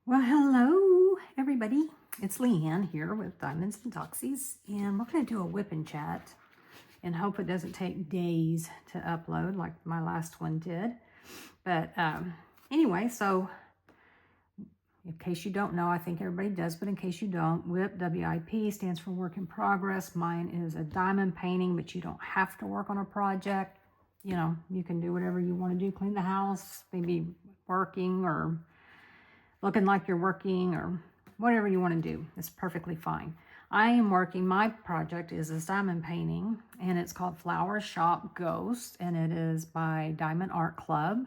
Well, hello, everybody. It's Leanne here with Diamonds and Doxies, and we're going to do a whip and chat and hope it doesn't take days to upload like my last one did. But anyway, so in case you don't know, I think everybody does, but in case you don't, WIP, W-I-P, stands for work in progress. Mine is a diamond painting, but you don't have to work on a project. You know, you can do whatever you want to do, clean the house, maybe working or looking like you're working or whatever you want to do. It's perfectly fine. I am working, my project is this diamond painting, and it's called Flower Shop Ghost, and it is by Diamond Art Club,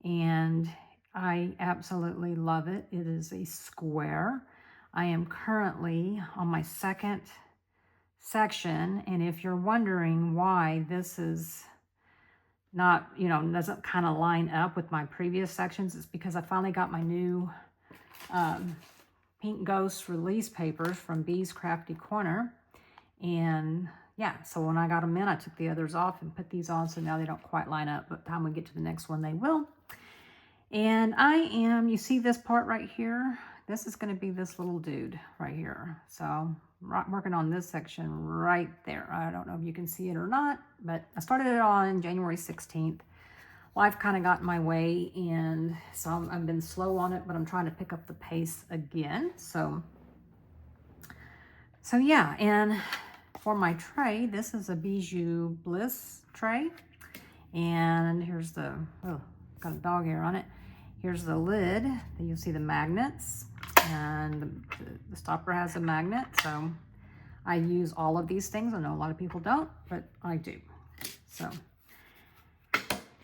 and I absolutely love it. It is a square. I am currently on my second section, and if you're wondering why this is not, doesn't kind of line up with my previous sections, it's because I finally got my new Pink Ghost release papers from Bee's Crafty Corner. And yeah, so when I got them in, I took the others off and put these on, so now they don't quite line up, but time we get to the next one, they will. And you see this part right here? This is going to be this little dude right here. So I'm working on this section right there. I don't know if you can see it or not, but I started it on January 16th. Life kind of got in my way, and so I've been slow on it, but I'm trying to pick up the pace again. So yeah, and for my tray, this is a Bijou Bliss tray. And here's the, got a dog hair on it. Here's the lid. You'll see the magnets, and the stopper has a magnet. So I use all of these things. I know a lot of people don't, but I do. So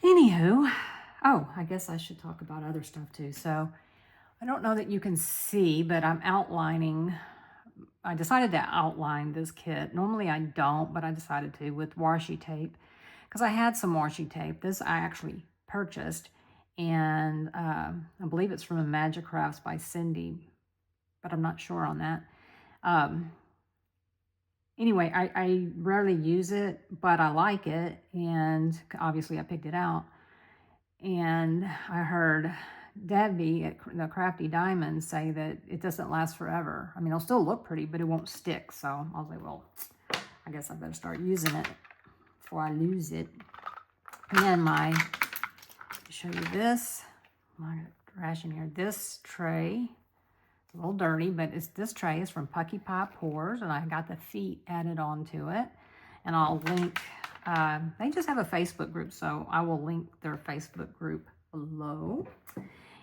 anywho, I guess I should talk about other stuff too. So I don't know that you can see, but I'm outlining. I decided to outline this kit. Normally I don't, but I decided to with washi tape because I had some washi tape. This I actually purchased, and I believe it's from Magic Crafts by Cindy, but I'm not sure on that. Anyway, I rarely use it, but I like it, and obviously I picked it out. And I heard Debbie at the Crafty Diamond say that it doesn't last forever. I mean, it'll still look pretty, but it won't stick. So I was like, well, I guess I better start using it before I lose it. And then show you this. I got trash in here. This tray, a little dirty, but this tray is from Pucky Pi Pours, and I got the feet added onto it. And I'll link, they just have a Facebook group, so I will link their Facebook group below.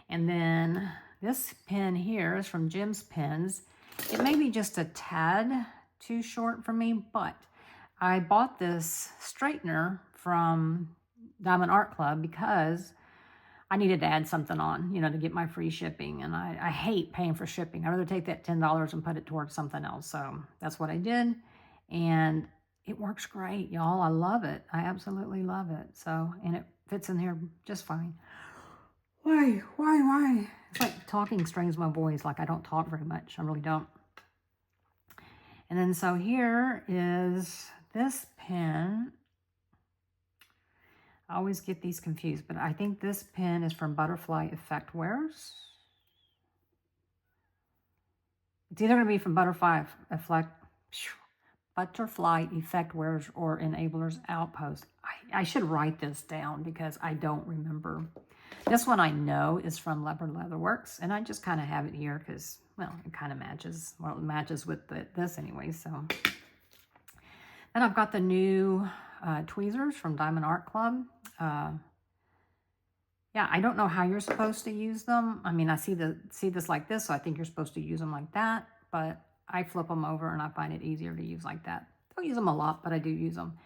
And then this pen here is from Jim's Pens. It may be just a tad too short for me, but I bought this straightener from Diamond Art Club because I needed to add something on, to get my free shipping. And I hate paying for shipping. I'd rather take that $10 and put it towards something else. So that's what I did. And it works great, y'all. I love it. I absolutely love it. So, and it fits in here just fine. Why? It's like talking strains my voice. Like I don't talk very much. I really don't. And then so here is this pen. I always get these confused, but I think this pen is from Butterfly Effect Wares. It's either going to be from Butterfly Effect Wares or Enablers Outpost. I should write this down because I don't remember. This one I know is from Leopard Leatherworks, and I just kind of have it here because, well, it kind of matches. Well, it matches with this anyway, so. Then I've got the new tweezers from Diamond Art Club. Yeah, I don't know how you're supposed to use them. I mean, I see this like this, so I think you're supposed to use them like that, but I flip them over and I find it easier to use like that. I don't use them a lot, but I do use them.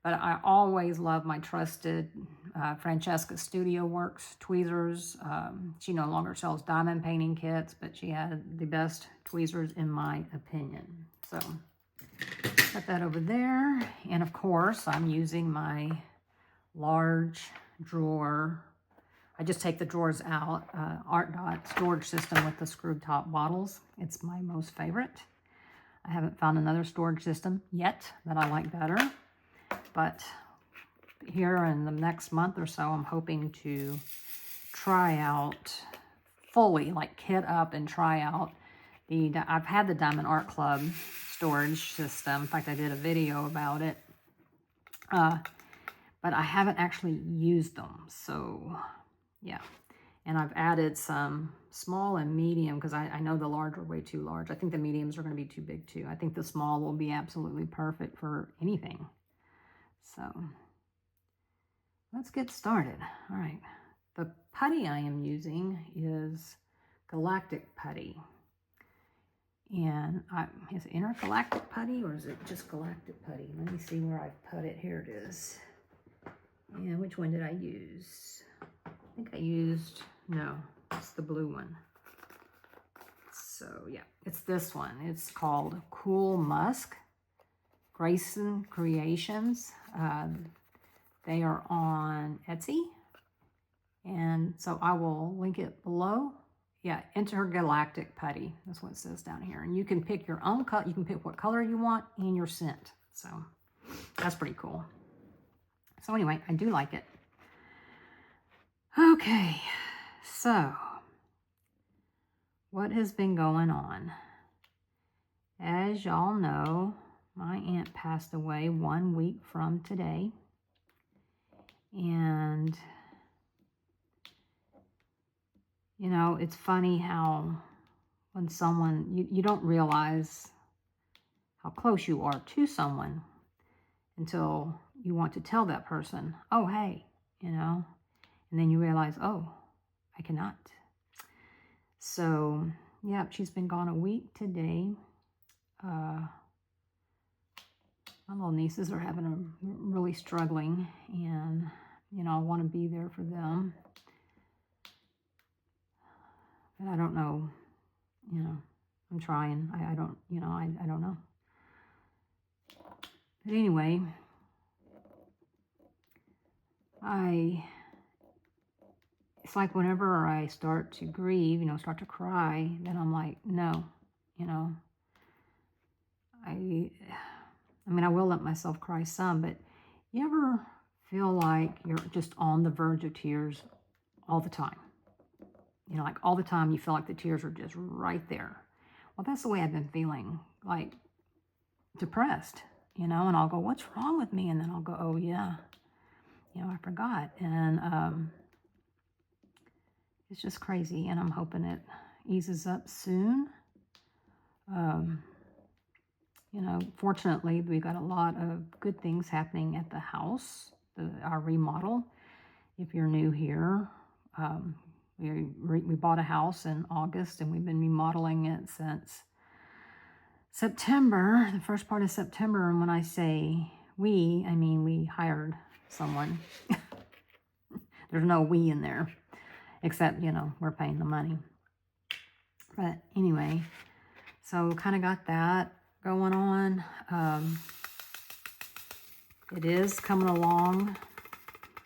But I always love my trusted Francesca Studio Works tweezers. She no longer sells diamond painting kits, but she had the best tweezers in my opinion. So put that over there. And of course, I'm using my large drawer. I just take the drawers out. Art Dot storage system with the screwed top bottles. It's my most favorite. I haven't found another storage system yet that I like better. But here in the next month or so, I'm hoping to try out fully like kit up and try out I've had the Diamond Art Club storage system. In fact, I did a video about it. But I haven't actually used them. So yeah. And I've added some small and medium because I know the large are way too large. I think the mediums are going to be too big too. I think the small will be absolutely perfect for anything. So let's get started. All right. The putty I am using is Galactic Putty. And is it Intergalactic Putty or is it just Galactic Putty? Let me see where I've put it. Here it is. And which one did I use? I think I used, no, it's the blue one. So yeah, it's this one. It's called Cool Musk, Grayson Creations. They are on Etsy. And so I will link it below. Yeah, Intergalactic Putty. That's what it says down here. And you can pick your own color. You can pick what color you want and your scent. So that's pretty cool. So anyway, I do like it. Okay, so what has been going on? As y'all know, my aunt passed away 1 week from today. And you know, it's funny how when someone, you don't realize how close you are to someone until you want to tell that person, oh, hey, you know, and then you realize, oh, I cannot. So, yeah, she's been gone a week today. My little nieces are really struggling, and, you know, I want to be there for them. But I don't know, you know, I'm trying. I don't, you know, I don't know. But anyway, it's like whenever I start to grieve, you know, start to cry, then I'm like, no, you know, I mean, I will let myself cry some, but you ever feel like you're just on the verge of tears all the time? You know, like all the time you feel like the tears are just right there. Well, that's the way I've been feeling, like depressed, you know, and I'll go, what's wrong with me? And then I'll go, oh yeah, you know, I forgot. And it's just crazy, and I'm hoping it eases up soon. You know, fortunately, we got a lot of good things happening at the house, our remodel. If you're new here, we bought a house in August, and we've been remodeling it since September, the first part of September. And when I say we, I mean we hired someone. There's no we in there, except, you know, we're paying the money. But anyway, so kind of got that going on. It is coming along.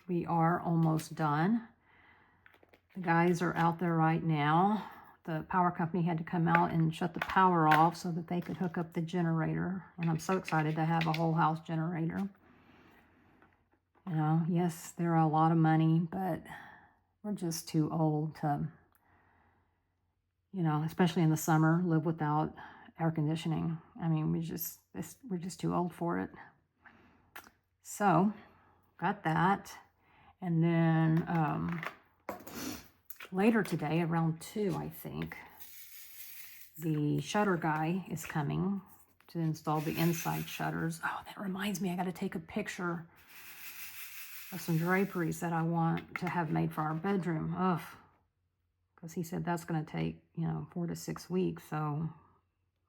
We are almost done. The guys are out there right now. The power company had to come out and shut the power off so that they could hook up the generator. And I'm so excited to have a whole house generator. You know, yes, they're a lot of money, but we're just too old to, you know, especially in the summer, live without air conditioning. I mean, we're just too old for it. So, got that. And then later today, around 2, I think, the shutter guy is coming to install the inside shutters. Oh, that reminds me, I got to take a picture of some draperies that I want to have made for our bedroom. Ugh. Because he said that's going to take, you know, 4 to 6 weeks. So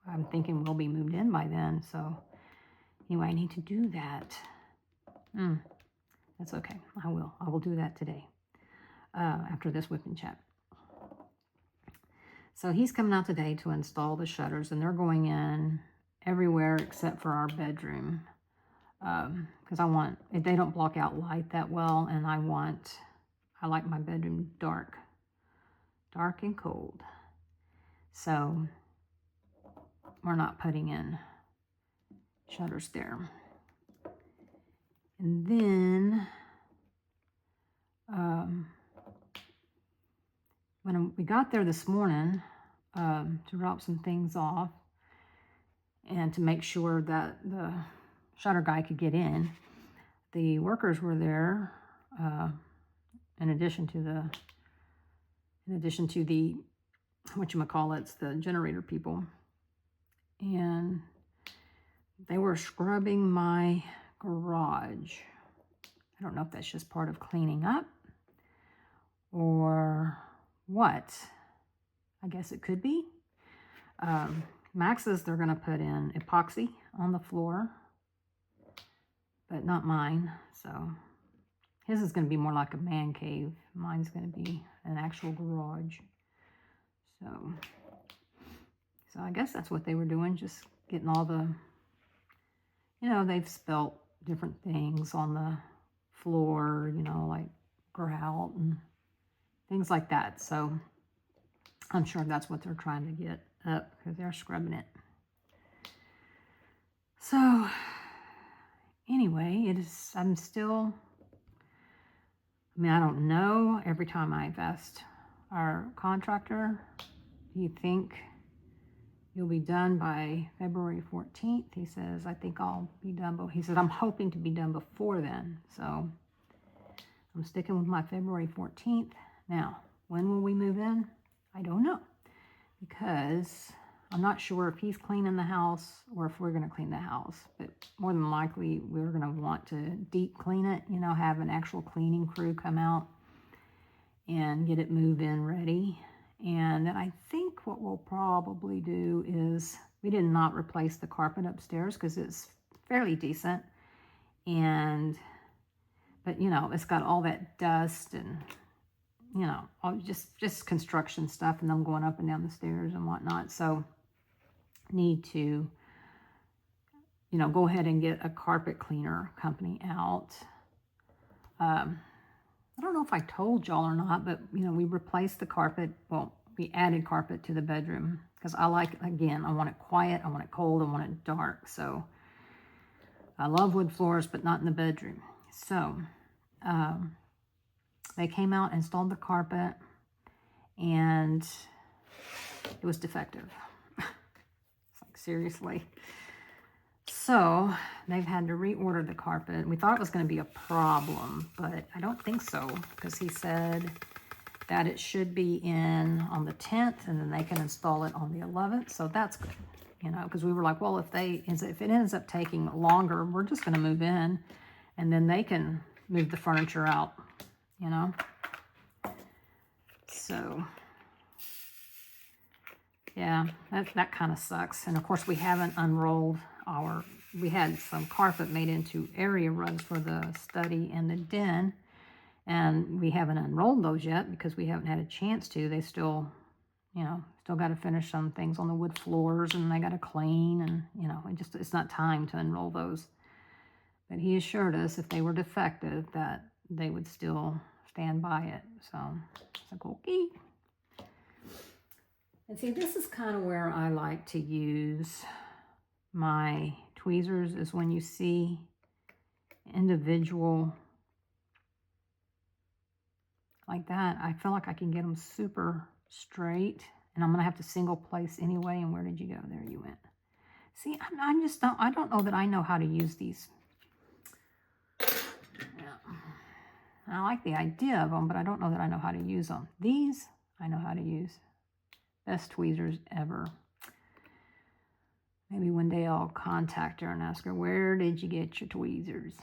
I'm thinking we'll be moved in by then. So anyway, I need to do that. That's okay. I will do that today after this whipping chat. So he's coming out today to install the shutters, and they're going in everywhere except for our bedroom. Because they don't block out light that well, and I like my bedroom dark and cold. So we're not putting in shutters there. And then when we got there this morning to drop some things off and to make sure that the shutter guy could get in, the workers were there in addition to the whatchamacallits, the generator people. And they were scrubbing my garage. I don't know if that's just part of cleaning up or what. I guess it could be. Max says they're going to put in epoxy on the floor, but not mine. So his is going to be more like a man cave. Mine's going to be an actual garage. So I guess that's what they were doing, just getting all the, they've spelt different things on the floor, like grout and things like that. So I'm sure that's what they're trying to get up because they're scrubbing it. So anyway, I don't know. Every time I've asked our contractor, do you think you'll be done by February 14th? He says, I think I'll be done. But he said, I'm hoping to be done before then. So I'm sticking with my February 14th. Now, when will we move in? I don't know. Because I'm not sure if he's cleaning the house or if we're going to clean the house. But more than likely, we're going to want to deep clean it, have an actual cleaning crew come out and get it move-in ready. And then I think what we'll probably do is, we did not replace the carpet upstairs because it's fairly decent. But it's got all that dust and, all just construction stuff and them going up and down the stairs and whatnot. So need to, go ahead and get a carpet cleaner company out. I don't know if I told y'all or not, but, we replaced the carpet. Well, we added carpet to the bedroom because I want it quiet, I want it cold, I want it dark. So I love wood floors, but not in the bedroom. So they came out, installed the carpet, and it was defective. It's like, seriously. So they've had to reorder the carpet. We thought it was going to be a problem, but I don't think so, because he said that it should be in on the 10th and then they can install it on the 11th. So that's good, because we were like, well, if it ends up taking longer, we're just going to move in and then they can move the furniture out, So yeah, that kind of sucks. And of course we haven't unrolled we had some carpet made into area rugs for the study and the den, and we haven't unrolled those yet because we haven't had a chance to. They still got to finish some things on the wood floors, and they got to clean, and it's not time to unroll those. But he assured us if they were defective that they would still stand by it. So it's like, okay. And see, this is kind of where I like to use my tweezers, is when you see individual like that, I feel like I can get them super straight, and I'm going to have to single place anyway. And where did you go? There you went. See, I don't know that I know how to use these. Yeah. I like the idea of them, but I don't know that I know how to use them. These, I know how to use. Best tweezers ever. Maybe one day I'll contact her and ask her, where did you get your tweezers?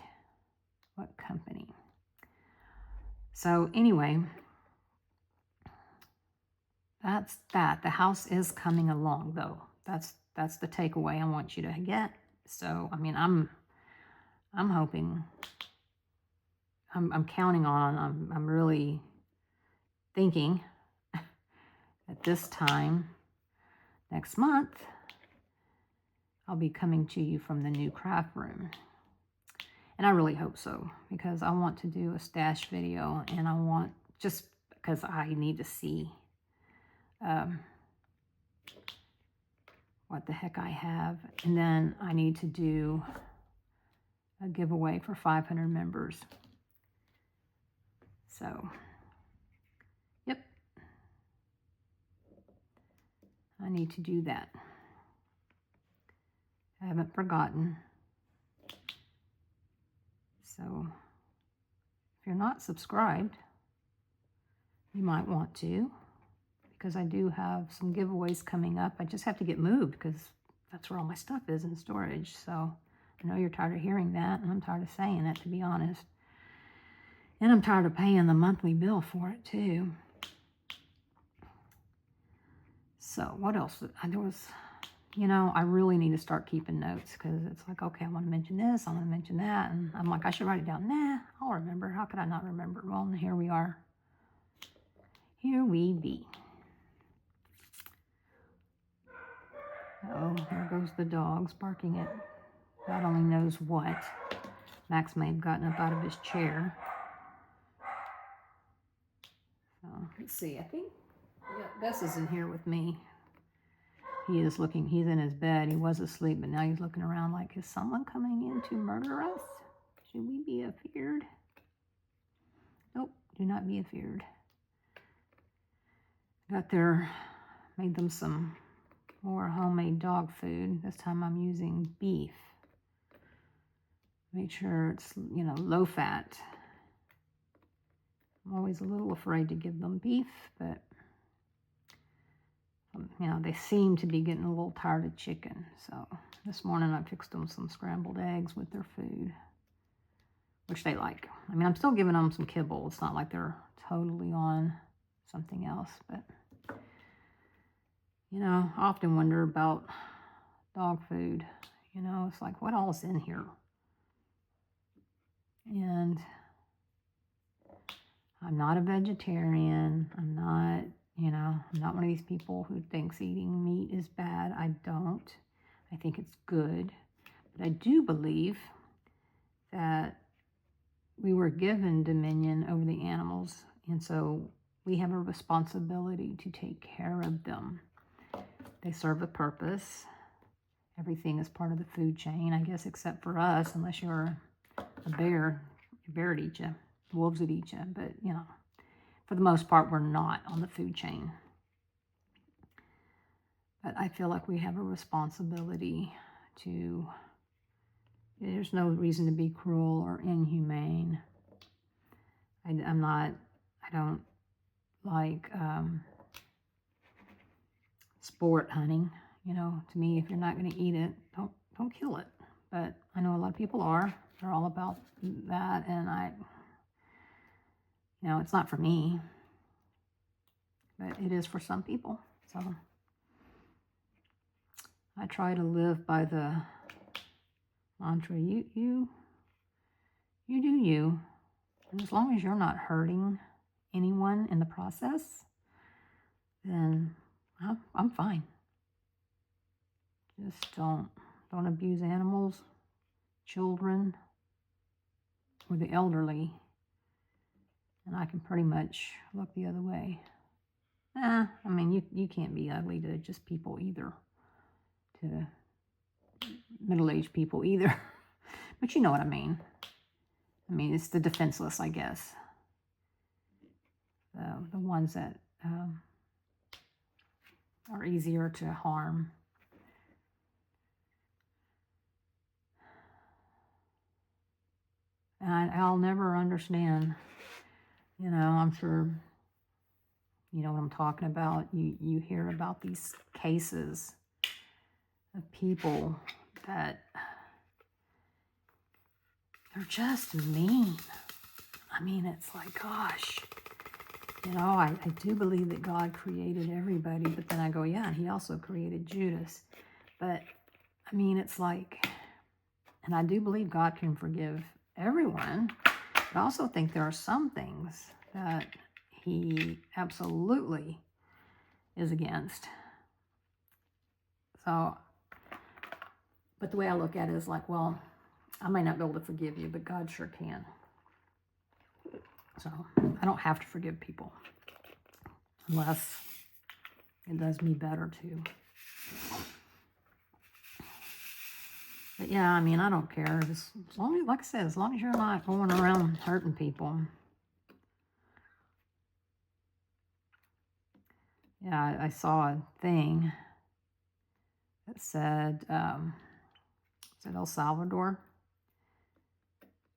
What company? So anyway, that's that. The house is coming along, though. That's the takeaway I want you to get. So, I'm hoping, I'm counting on, I'm really thinking at this time next month, I'll be coming to you from the new craft room. And I really hope so, because I want to do a stash video, and I want, just because I need to see what the heck I have. And then I need to do a giveaway for 500 members. So, yep. I need to do that. I haven't forgotten. So if you're not subscribed, you might want to, because I do have some giveaways coming up. I just have to get moved because that's where all my stuff is in storage. So I know you're tired of hearing that, and I'm tired of saying it, to be honest. And I'm tired of paying the monthly bill for it too. So what else? There was, I really need to start keeping notes, because it's like, okay, I want to mention this, I want to mention that. And I'm like, I should write it down. Nah, I'll remember. How could I not remember? Well, here we are. Here we be. Oh, there goes the dogs barking at God only knows what. Max may have gotten up out of his chair. So let's see. I think Bess is in here with me. He is looking. He's in his bed. He was asleep, but now he's looking around like, is someone coming in to murder us? Should we be afeared? Nope. Do not be afeared. Made them some more homemade dog food. This time I'm using beef. Make sure it's, low fat. I'm always a little afraid to give them beef, but, they seem to be getting a little tired of chicken. So this morning I fixed them some scrambled eggs with their food, which they like. I'm still giving them some kibble. It's not like they're totally on something else, but, I often wonder about dog food. It's like, what all is in here? And I'm not a vegetarian. I'm not one of these people who thinks eating meat is bad. I don't. I think it's good. But I do believe that we were given dominion over the animals, and so we have a responsibility to take care of them. They serve a purpose. Everything is part of the food chain, I guess, except for us, unless you're a bear. A bear would eat you. Wolves would eat you. But, for the most part, we're not on the food chain. But I feel like we have a responsibility to... There's no reason to be cruel or inhumane. I don't like sport hunting. To me, if you're not going to eat it, don't kill it. But I know a lot of people are. They're all about that, and it's not for me. But it is for some people. So I try to live by the mantra, you do you. And as long as you're not hurting anyone in the process, then I'm fine. Just don't abuse animals, children, or the elderly. And I can pretty much look the other way. You can't be ugly to just people either. To middle-aged people either. But you know what I mean. It's the defenseless, I guess. The ones that are easier to harm. And I'll never understand. I'm sure you know what I'm talking about. You hear about these cases of people that they're just mean. It's like, gosh, I do believe that God created everybody, but then I go, yeah, and he also created Judas. But, it's like, and I do believe God can forgive everyone, but I also think there are some things that he absolutely is against. So, but the way I look at it is like, well, I may not be able to forgive you, but God sure can. So I don't have to forgive people unless it does me better to. But yeah, I don't care. As long as, like I said, as long as you're not going around hurting people. Yeah, I saw a thing. that said, El Salvador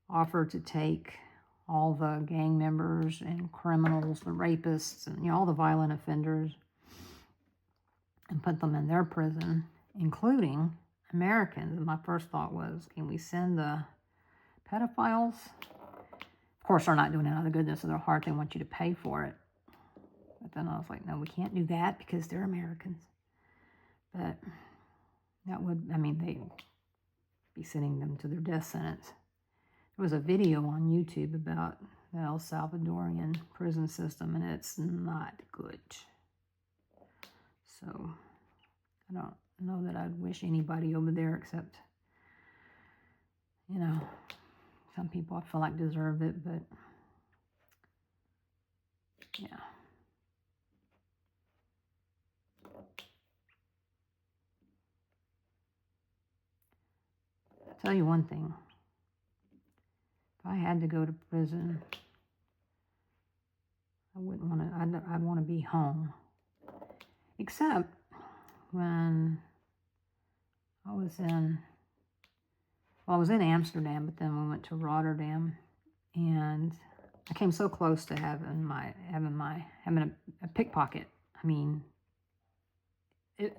offered to take all the gang members and criminals, the rapists, and all the violent offenders, and put them in their prison, including Americans. And my first thought was, can we send the pedophiles? Of course, they're not doing it out of the goodness of their heart. They want you to pay for it. But then I was like, no, we can't do that because they're Americans. But that would, they'd be sending them to their death sentence. There was a video on YouTube about the El Salvadorian prison system, and it's not good. So I don't know that I'd wish anybody over there except, some people I feel like deserve it, but yeah. I'll tell you one thing. If I had to go to prison, I wouldn't want to, I'd want to be home. Except when I was in Amsterdam, but then we went to Rotterdam, and I came so close to having a pickpocket.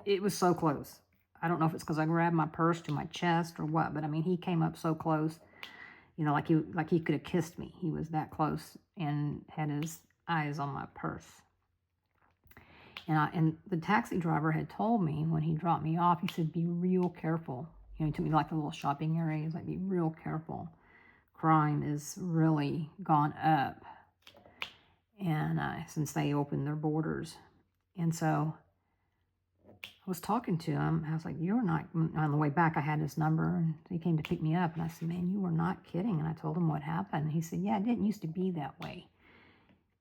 It was so close. I don't know if it's because I grabbed my purse to my chest or what, but he came up so close, like he could have kissed me. He was that close and had his eyes on my purse. And the taxi driver had told me when he dropped me off, he said, be real careful. He took me to like a little shopping area. He's like, be real careful. Crime is really gone up. And since they opened their borders. And so I was talking to him. I was like, you're not, on the way back, I had his number. And he came to pick me up. And I said, man, you were not kidding. And I told him what happened. He said, yeah, it didn't used to be that way.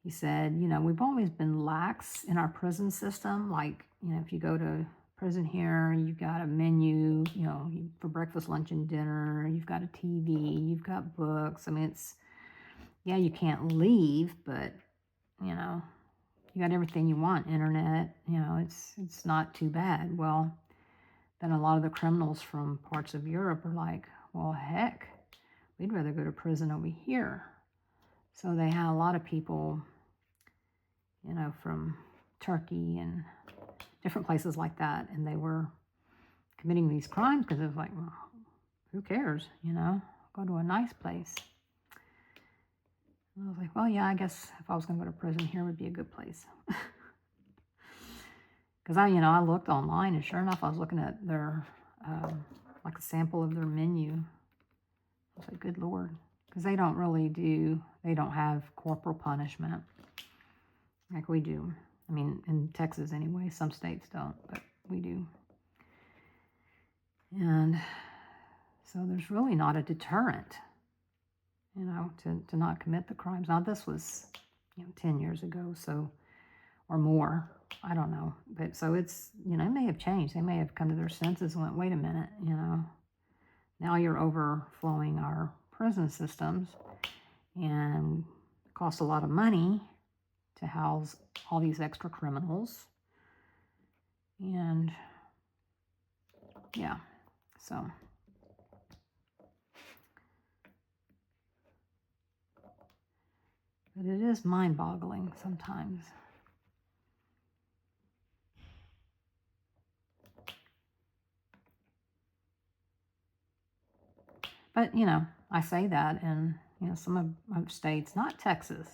He said, we've always been lax in our prison system. Like, if you go to prison here, you've got a menu, for breakfast, lunch, and dinner. You've got a TV. You've got books. You can't leave, but, you got everything you want. Internet, it's not too bad. Well, then a lot of the criminals from parts of Europe are like, well, heck, we'd rather go to prison over here. So they had a lot of people, from Turkey and different places like that, and they were committing these crimes because it was like, well, who cares, go to a nice place. And I was like, well, yeah, I guess if I was going to go to prison, here would be a good place. Because I looked online, and sure enough, I was looking at their, like a sample of their menu. I was like, good Lord. Because they don't have corporal punishment like we do. In Texas anyway, some states don't, but we do. And so there's really not a deterrent, to not commit the crimes. Now, this was, 10 years ago, or more, I don't know. But so it's, it may have changed. They may have come to their senses and went, wait a minute, now you're overflowing our prison systems, and it costs a lot of money to house all these extra criminals. And yeah, so but it is mind-boggling sometimes. But, I say that in, some of states, not Texas,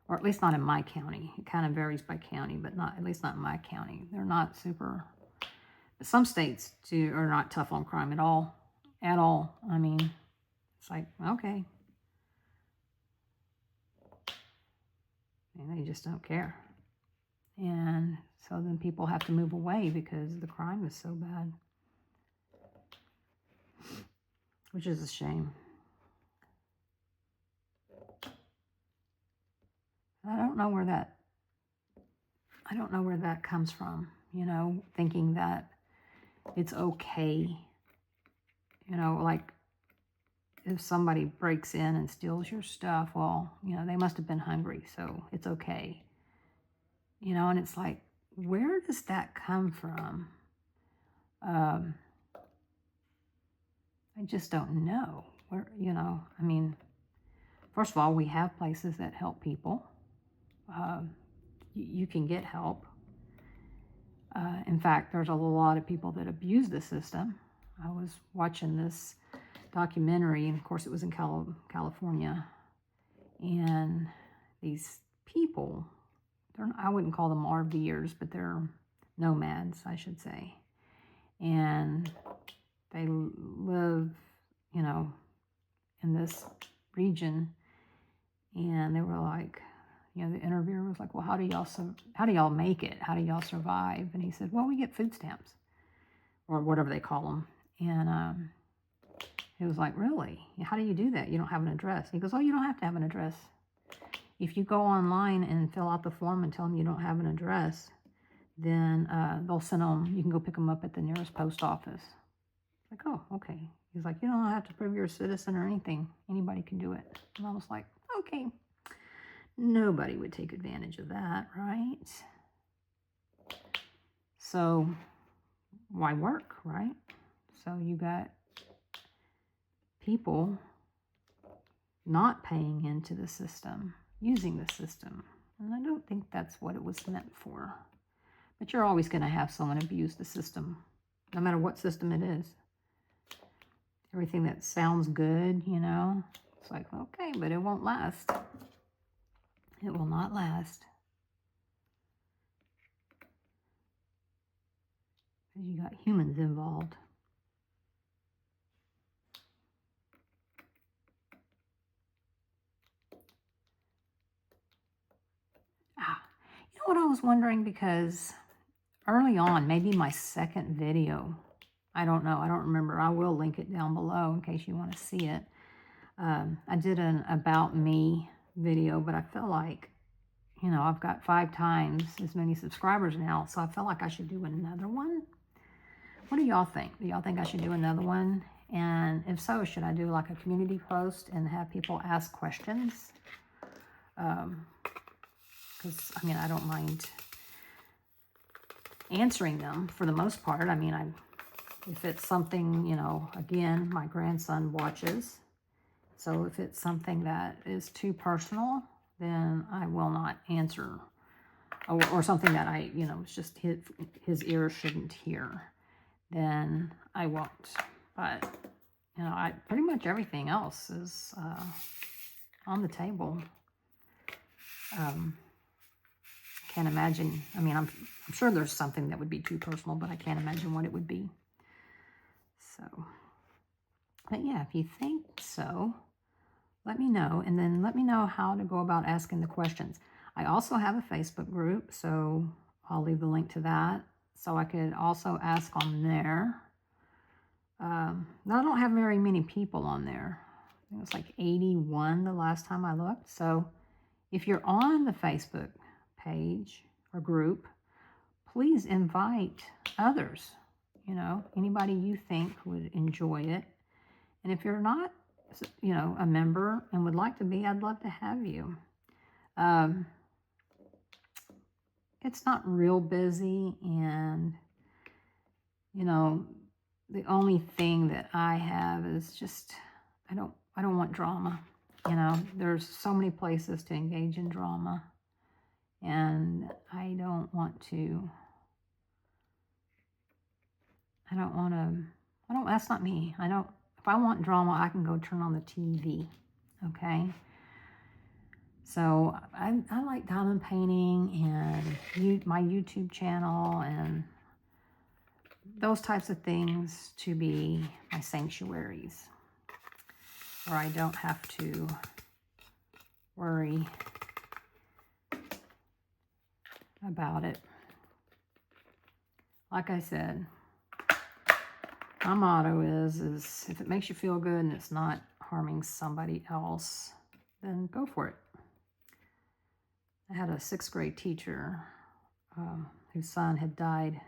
or at least not in my county. It kind of varies by county, but at least not in my county. They're not super, but some states too are not tough on crime at all. It's like, okay. And they just don't care. And so then people have to move away because the crime is so bad. Which is a shame. I don't know where that comes from, thinking that it's okay, like if somebody breaks in and steals your stuff, well, they must have been hungry, so it's okay. And it's like, where does that come from? Um, I just don't know where, I mean, first of all, we have places that help people. You can get help. In fact, there's a lot of people that abuse the system. I was watching this documentary, and of course it was in California, and these people, I wouldn't call them RVers, but they're nomads, I should say. And they live, in this region, and they were like, the interviewer was like, well, how do y'all make it? How do y'all survive? And he said, well, we get food stamps, or whatever they call them. And he was like, really? How do you do that? You don't have an address. He goes, oh, you don't have to have an address. If you go online and fill out the form and tell them you don't have an address, then they'll send them, you can go pick them up at the nearest post office. Like, oh, okay. He's like, you don't have to prove you're a citizen or anything. Anybody can do it. And I was like, okay. Nobody would take advantage of that, right? So why work, right? So you got people not paying into the system, using the system. And I don't think that's what it was meant for. But you're always going to have someone abuse the system, no matter what system it is. Everything that sounds good, it's like, okay, but it won't last. It will not last. Because you got humans involved. You know what I was wondering? Because early on, maybe my second video, I don't know, I don't remember. I will link it down below in case you want to see it. I did an About Me video, but I feel like, I've got 5 times as many subscribers now, so I feel like I should do another one. What do y'all think? Do y'all think I should do another one? And if so, should I do like a community post and have people ask questions? Because, I don't mind answering them for the most part. If it's something, again, my grandson watches. So if it's something that is too personal, then I will not answer. Or something that it's just his ears shouldn't hear, then I won't. But, pretty much everything else is on the table. Can't imagine. I'm sure there's something that would be too personal, but I can't imagine what it would be. So, but yeah, if you think so, let me know, and then let me know how to go about asking the questions. I also have a Facebook group, so I'll leave the link to that. So I could also ask on there. Now I don't have very many people on there. I think it was like 81 the last time I looked. So if you're on the Facebook page or group, please invite others. Anybody you think would enjoy it. And if you're not, a member and would like to be, I'd love to have you. It's not real busy, and, the only thing that I have is just, I don't want drama. There's so many places to engage in drama, and I don't want to, that's not me. If I want drama, I can go turn on the TV, okay? So I like diamond painting and my YouTube channel and those types of things to be my sanctuaries, where I don't have to worry about it. Like I said, my motto is if it makes you feel good and it's not harming somebody else, then go for it. I had a 6th grade teacher whose son had died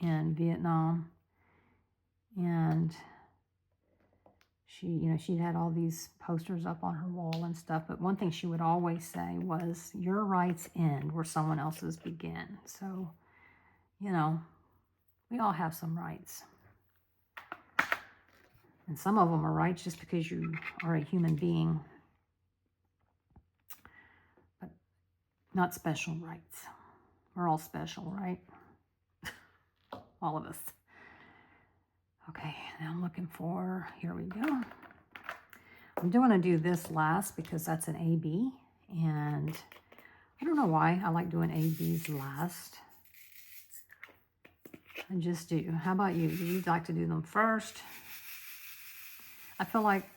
in Vietnam, and she had all these posters up on her wall and stuff, but one thing she would always say was, your rights end where someone else's begin. So, We all have some rights. And some of them are rights just because you are a human being. But not special rights. We're all special, right? All of us. Okay, now I'm looking for, here we go. I'm going to do this last because that's an AB. And I don't know why I like doing ABs last. I just do. How about you? Do you like to do them first? I feel like,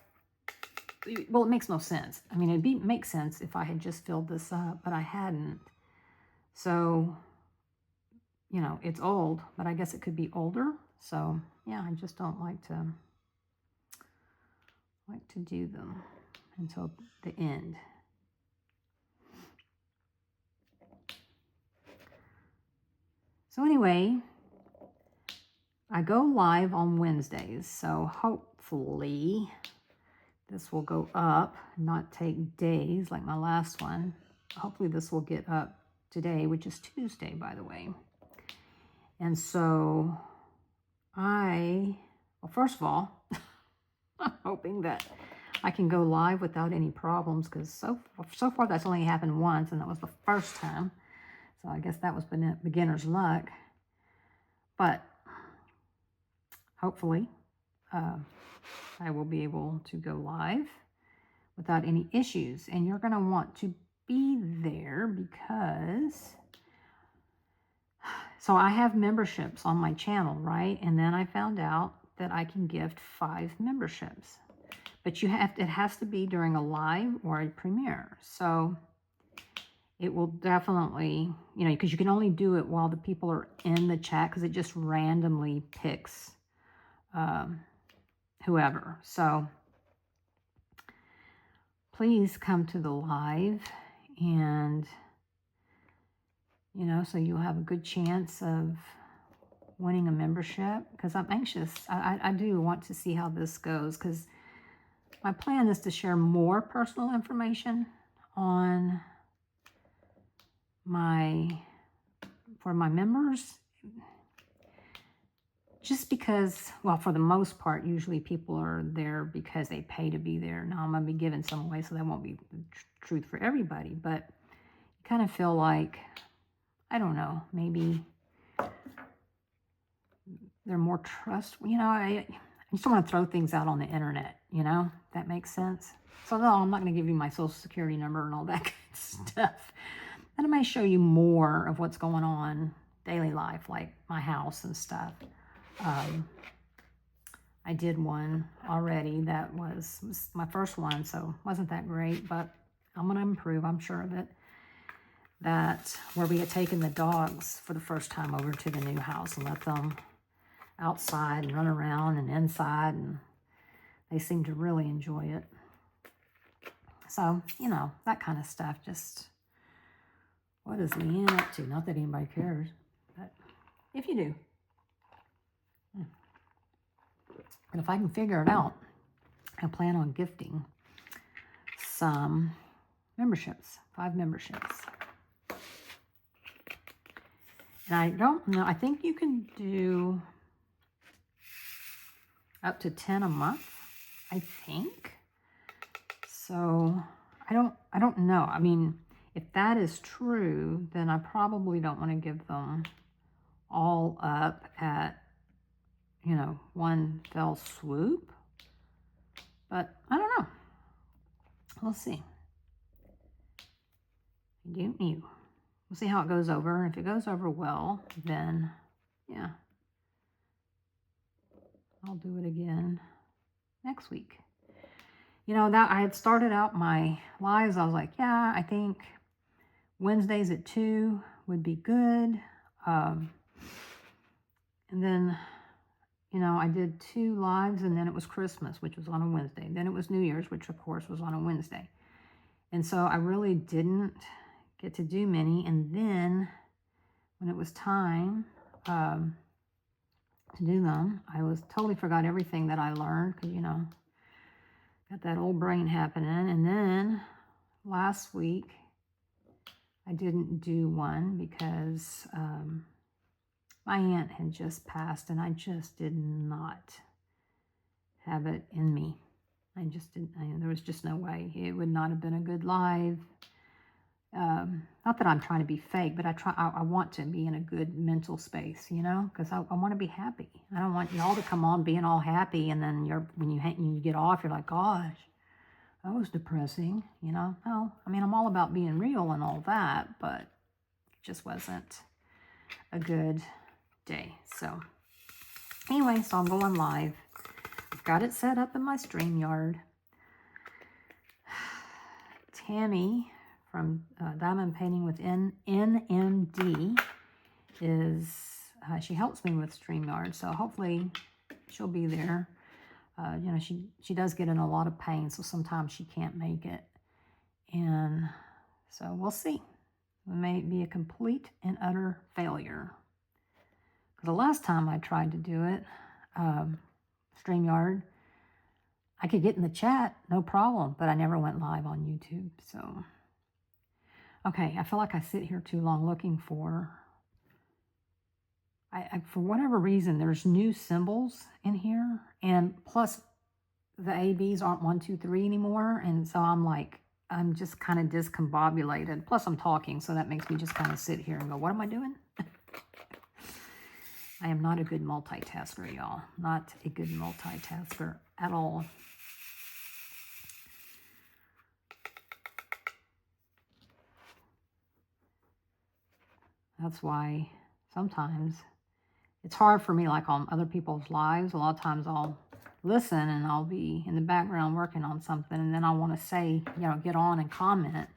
well, it makes no sense. I mean, it'd make sense if I had just filled this up, but I hadn't. So, you know, it's old, but I guess it could be older. So, yeah, I just don't like to do them until the end. So anyway, I go live on Wednesdays, so hopefully this will go up, not take days like my last one. Hopefully this will get up today, which is Tuesday, by the way. And so well, first of all, I'm hoping that I can go live without any problems, because so far that's only happened once, and that was the first time. So I guess that was beginner's luck. But hopefully I will be able to go live without any issues. And you're going to want to be there because, so I have memberships on my channel, right? And then I found out that I can gift 5 memberships. But it has to be during a live or a premiere. So it will definitely, you know, because you can only do it while the people are in the chat, because it just randomly picks whoever. So please come to the live, and, you know, so you'll have a good chance of winning a membership, because I'm anxious. I do want to see how this goes, because my plan is to share more personal information on for my members, just because, well, for the most part, usually people are there because they pay to be there. Now I'm going to be giving some away, so that won't be the truth for everybody, but you kind of feel like, I don't know, maybe they're more you know, I just don't want to throw things out on the internet, you know, if that makes sense. So no, I'm not going to give you my social security number and all that kind of stuff. And I might show you more of what's going on daily life, like my house and stuff. I did one already that was my first one, so wasn't that great, but I'm going to improve, I'm sure of it. That where we had taken the dogs for the first time over to the new house and let them outside and run around and inside, and they seem to really enjoy it. So, you know, that kind of stuff. Just, what is Leanne up to? Not that anybody cares, but if you do. And if I can figure it out, I plan on gifting some memberships, 5 memberships. And I don't know, I think you can do up to 10 a month, I think. So I don't know. I mean, if that is true, then I probably don't want to give them all up at, you know, one fell swoop. But I don't know. We'll see. I don't know. We'll see how it goes over. If it goes over well, then yeah, I'll do it again next week. You know, that I had started out my lives, I was like, yeah, I think Wednesdays at 2 would be good. And then, you know, I did 2 lives, and then it was Christmas, which was on a Wednesday. Then it was New Year's, which of course was on a Wednesday. And so I really didn't get to do many. And then when it was time to do them, I totally forgot everything that I learned, because, you know, got that old brain happening. And then last week I didn't do one because My aunt had just passed, and I just did not have it in me. I just didn't, there was just no way. It would not have been a good live. Not that I'm trying to be fake, but I want to be in a good mental space, you know, because I want to be happy. I don't want y'all to come on being all happy, and then when you get off, you're like, gosh, that was depressing, you know. No, I mean, I'm all about being real and all that, but it just wasn't a good day. So anyway, so I'm going live. I've got it set up in my StreamYard. Tammy from Diamond Painting with NMD is, she helps me with StreamYard, so hopefully she'll be there. You know, she does get in a lot of pain, so sometimes she can't make it. And so we'll see. It may be a complete and utter failure. The last time I tried to do it, StreamYard, I could get in the chat, no problem, but I never went live on YouTube. So, okay, I feel like I sit here too long looking for, for whatever reason, there's new symbols in here, and plus the ABs aren't 1, 2, 3 anymore, and so I'm like, I'm just kind of discombobulated. Plus I'm talking, so that makes me just kind of sit here and go, what am I doing? I am not a good multitasker, y'all. Not a good multitasker at all. That's why sometimes it's hard for me, like on other people's lives. A lot of times I'll listen and I'll be in the background working on something, and then I want to say, you know, get on and comment,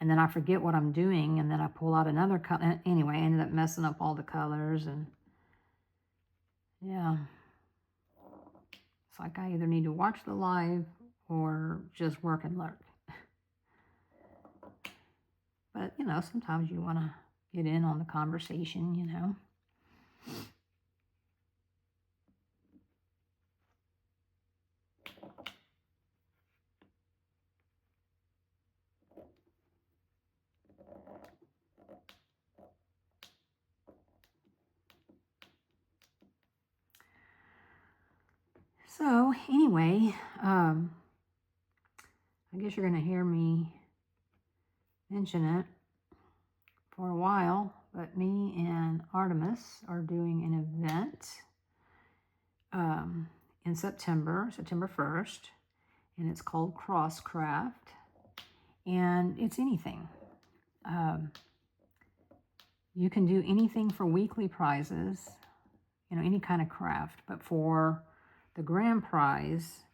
and then I forget what I'm doing, and then I pull out another color. Anyway, I ended up messing up all the colors, and yeah. It's like I either need to watch the live or just work and lurk. But, you know, sometimes you want to get in on the conversation, you know. So, anyway, I guess you're going to hear me mention it for a while, but me and Artemis are doing an event in September 1st, and it's called Crosscraft, and it's anything. You can do anything for weekly prizes, you know, any kind of craft, but for the grand prize,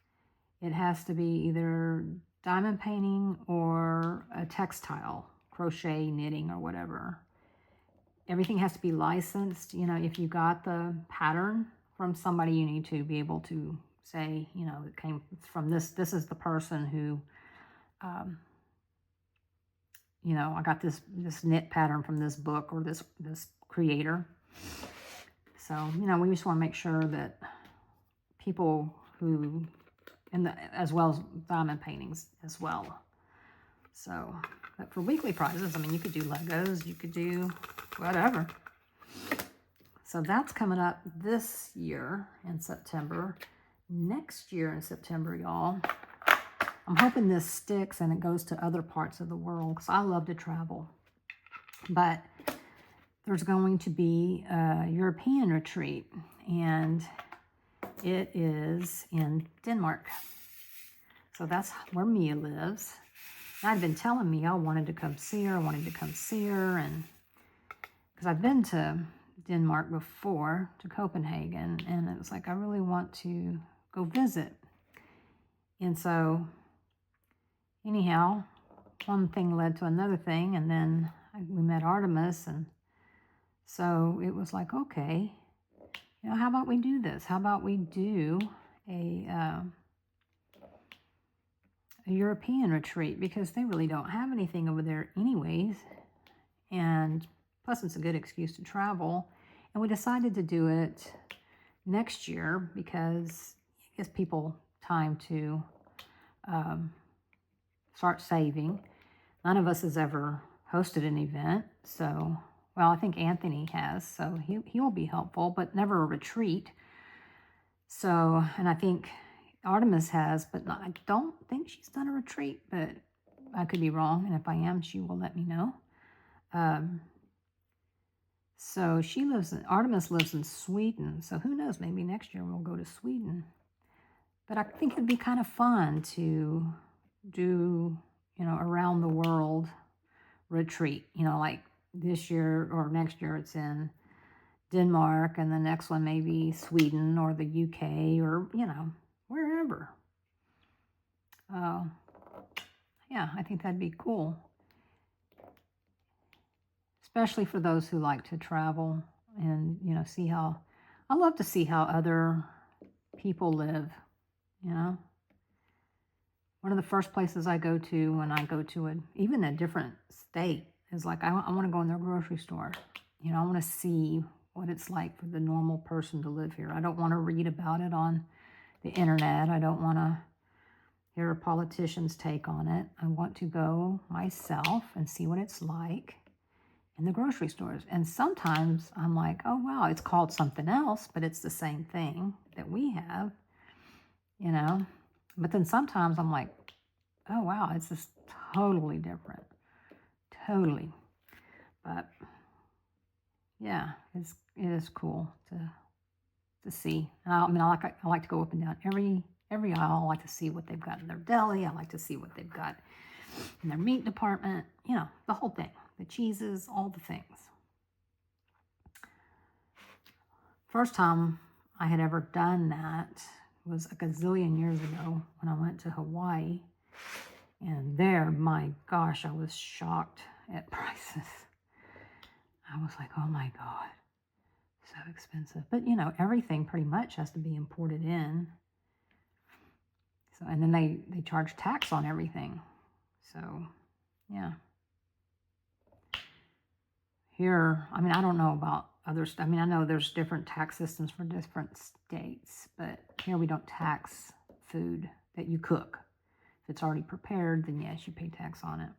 it has to be either diamond painting or a textile, crochet, knitting, or whatever. Everything has to be licensed. You know, if you got the pattern from somebody, you need to be able to say, you know, it came from this is the person who, you know, I got this knit pattern from this book or this creator. So, you know, we just want to make sure that people who, as well as diamond paintings as well. So, but for weekly prizes, I mean, you could do Legos, you could do whatever. So that's coming up this year in September. Next year in September, y'all, I'm hoping this sticks and it goes to other parts of the world, because I love to travel. But there's going to be a European retreat, and it is in Denmark. So that's where Mia lives. And I'd been telling Mia I wanted to come see her, and because I've been to Denmark before, to Copenhagen, and it was like, I really want to go visit. And so, anyhow, one thing led to another thing, and then we met Artemis, and so it was like, okay, you know, how about we do this? How about we do a European retreat, because they really don't have anything over there anyways, and plus it's a good excuse to travel. And we decided to do it next year because it gives people time to start saving. None of us has ever hosted an event, so Well, I think Anthony has, so he'll be helpful, but never a retreat. So, and I think Artemis has, but I don't think she's done a retreat, but I could be wrong. And if I am, she will let me know. So Artemis lives in Sweden. So who knows, maybe next year we'll go to Sweden. But I think it'd be kind of fun to do, around the world retreat, like this year or next year it's in Denmark, and the next one maybe Sweden or the UK or, wherever. Yeah, I think that'd be cool. Especially for those who like to travel and, I love to see how other people live, One of the first places I go to when I go to even a different state is like, I want to go in their grocery store. I want to see what it's like for the normal person to live here. I don't want to read about it on the internet. I don't want to hear a politician's take on it. I want to go myself and see what it's like in the grocery stores. And sometimes I'm like, oh, wow, it's called something else, but it's the same thing that we have, But then sometimes I'm like, oh, wow, it's just totally different. Totally. But yeah, it is cool to see. I like to go up and down every aisle. I like to see what they've got in their deli. I like to see what they've got in their meat department. The whole thing, the cheeses, all the things. First time I had ever done that was a gazillion years ago when I went to Hawaii. And there, my gosh, I was shocked at prices. I was like, oh my God, so expensive. But, everything pretty much has to be imported in. So, and then they charge tax on everything. So, yeah. Here, I don't know about others. I know there's different tax systems for different states, but here we don't tax food that you cook. If it's already prepared, then yes, you pay tax on it.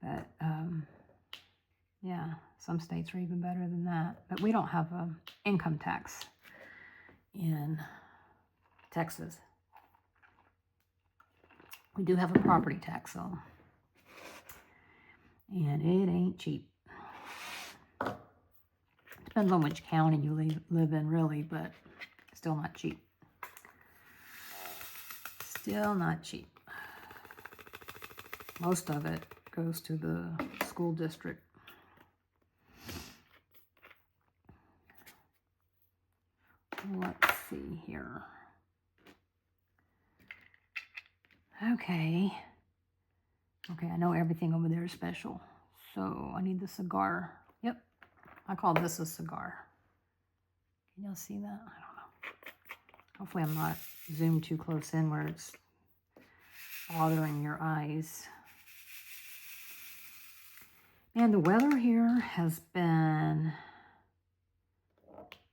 But, yeah, some states are even better than that. But we don't have an income tax in Texas. We do have a property tax, though. And it ain't cheap. Depends on which county you live in, really, but still not cheap. Still not cheap. Most of it goes to the school district. Let's see here. Okay, I know everything over there is special. So I need the cigar. Yep, I call this a cigar. Can y'all see that? I don't know. Hopefully I'm not zoomed too close in where it's bothering your eyes. And the weather here has been